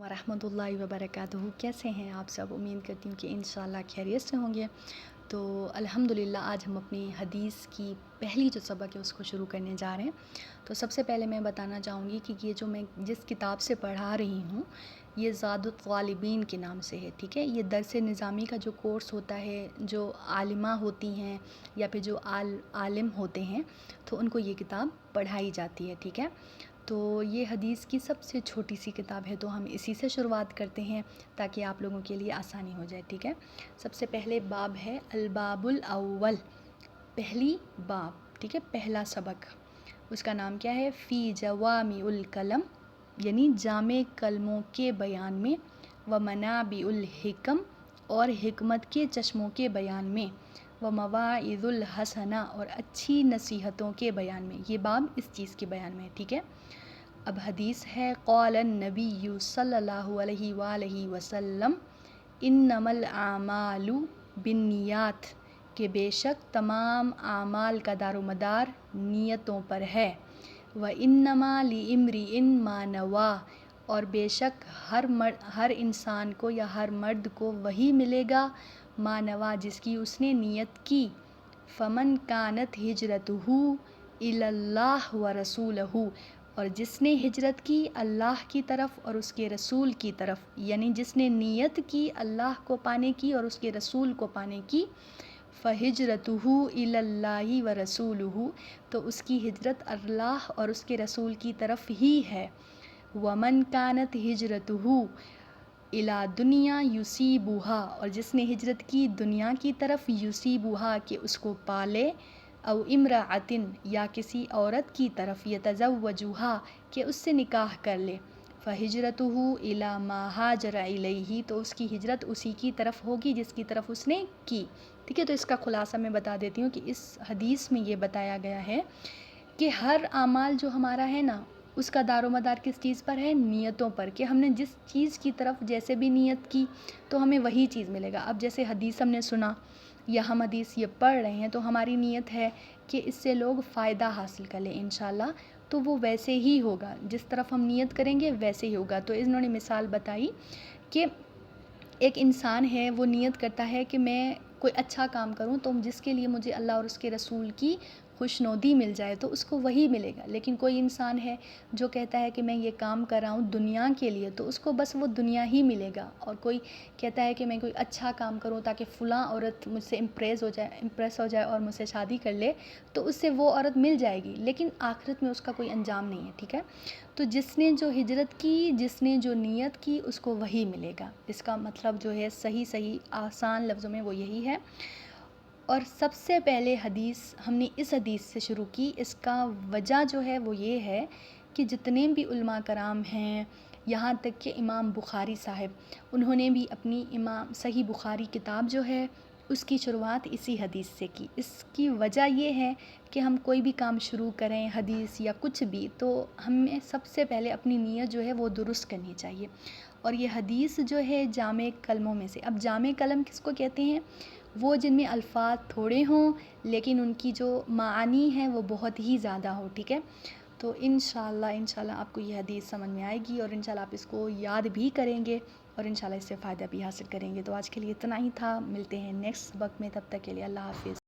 ورحمۃ اللہ وبرکاتہ۔ کیسے ہیں آپ سب؟ امید کرتی ہوں کہ انشاءاللہ خیریت سے ہوں گے۔ تو الحمدللہ آج ہم اپنی حدیث کی پہلی جو سبق ہے اس کو شروع کرنے جا رہے ہیں۔ تو سب سے پہلے میں بتانا چاہوں گی کہ یہ جو میں جس کتاب سے پڑھا رہی ہوں یہ زاد الطالبین کے نام سے ہے، ٹھیک ہے۔ یہ درس نظامی کا جو کورس ہوتا ہے، جو عالمہ ہوتی ہیں یا پھر جو عالم ہوتے ہیں تو ان کو یہ کتاب پڑھائی جاتی ہے، ٹھیک ہے۔ تو یہ حدیث کی سب سے چھوٹی سی کتاب ہے، تو ہم اسی سے شروعات کرتے ہیں تاکہ آپ لوگوں کے لیے آسانی ہو جائے، ٹھیک ہے۔ سب سے پہلے باب ہے الباب الاول، پہلی باب، ٹھیک ہے، پہلا سبق۔ اس کا نام کیا ہے؟ فی جوامع الکلم، یعنی جامع کلموں کے بیان میں، و منابع الحکم، اور حکمت کے چشموں کے بیان میں، و مواعظ الحسنہ، اور اچھی نصیحتوں کے بیان میں۔ یہ باب اس چیز کے بیان میں ہے، ٹھیک ہے۔ اب حدیث ہے، قال النبی صلی اللہ علیہ وآلہ وسلم انما الاعمال بالنیات، کہ بے شک تمام اعمال کا دار و مدار نیتوں پر ہے۔ وانما لامرئ ما نویٰ، اور بے شک ہر انسان کو یا ہر مرد کو وہی ملے گا ما نویٰ، جس کی اس نے نیت کی۔ فمن کانت ہجرتہ الی اللہ ورسولہ، اور جس نے ہجرت کی اللہ کی طرف اور اس کے رسول کی طرف، یعنی جس نے نیت کی اللہ کو پانے کی اور اس کے رسول کو پانے کی، فہجرتہ الی اللہ ورسولہ، تو اس کی ہجرت اللہ اور اس کے رسول کی طرف ہی ہے۔ ومن کانت ہجرتہ الی دنیا یصیبھا، اور جس نے ہجرت کی دنیا کی طرف، یصیبھا، کہ اس کو پالے، او امرأۃ، یا کسی عورت کی طرف، یتزوجھا، کہ اس سے نکاح کر لے، فہجرتہ الی ما ہاجر الیہ، تو اس کی ہجرت اسی کی طرف ہوگی جس کی طرف اس نے کی، ٹھیک ہے۔ تو اس کا خلاصہ میں بتا دیتی ہوں کہ اس حدیث میں یہ بتایا گیا ہے کہ ہر اعمال جو ہمارا ہے نا، اس کا دار و مدار کس چیز پر ہے؟ نیتوں پر، کہ ہم نے جس چیز کی طرف جیسے بھی نیت کی تو ہمیں وہی چیز ملے گا۔ اب جیسے حدیث ہم نے سنا یا ہم حدیث یہ پڑھ رہے ہیں تو ہماری نیت ہے کہ اس سے لوگ فائدہ حاصل کر لیں انشاءاللہ، تو وہ ویسے ہی ہوگا، جس طرف ہم نیت کریں گے ویسے ہی ہوگا۔ تو انہوں نے مثال بتائی کہ ایک انسان ہے، وہ نیت کرتا ہے کہ میں کوئی اچھا کام کروں تو جس کے لیے مجھے اللہ اور اس کے رسول کی خوشنودی مل جائے تو اس کو وہی ملے گا۔ لیکن کوئی انسان ہے جو کہتا ہے کہ میں یہ کام کر رہا ہوں دنیا کے لیے، تو اس کو بس وہ دنیا ہی ملے گا۔ اور کوئی کہتا ہے کہ میں کوئی اچھا کام کروں تاکہ فلاں عورت مجھ سے امپریس ہو جائے اور مجھ سے شادی کر لے، تو اس سے وہ عورت مل جائے گی، لیکن آخرت میں اس کا کوئی انجام نہیں ہے، ٹھیک ہے۔ تو جس نے جو ہجرت کی، جس نے جو نیت کی، اس کو وہی ملے گا۔ اس کا مطلب جو ہے صحیح آسان لفظوں میں وہ یہی ہے۔ اور سب سے پہلے حدیث ہم نے اس حدیث سے شروع کی، اس کا وجہ جو ہے وہ یہ ہے کہ جتنے بھی علماء کرام ہیں، یہاں تک کہ امام بخاری صاحب، انہوں نے بھی اپنی صحیح بخاری کتاب جو ہے اس کی شروعات اسی حدیث سے کی۔ اس کی وجہ یہ ہے کہ ہم کوئی بھی کام شروع کریں، حدیث یا کچھ بھی، تو ہمیں سب سے پہلے اپنی نیت جو ہے وہ درست کرنی چاہیے۔ اور یہ حدیث جو ہے جامع کلموں میں سے، اب جامع کلم کس کو کہتے ہیں؟ وہ جن میں الفاظ تھوڑے ہوں لیکن ان کی جو معانی ہے وہ بہت ہی زیادہ ہو، ٹھیک ہے۔ تو انشاءاللہ آپ کو یہ حدیث سمجھ میں آئے گی اور انشاءاللہ آپ اس کو یاد بھی کریں گے اور انشاءاللہ اس سے فائدہ بھی حاصل کریں گے۔ تو آج کے لیے اتنا ہی تھا، ملتے ہیں نیکسٹ سبق میں، تب تک کے لیے اللہ حافظ۔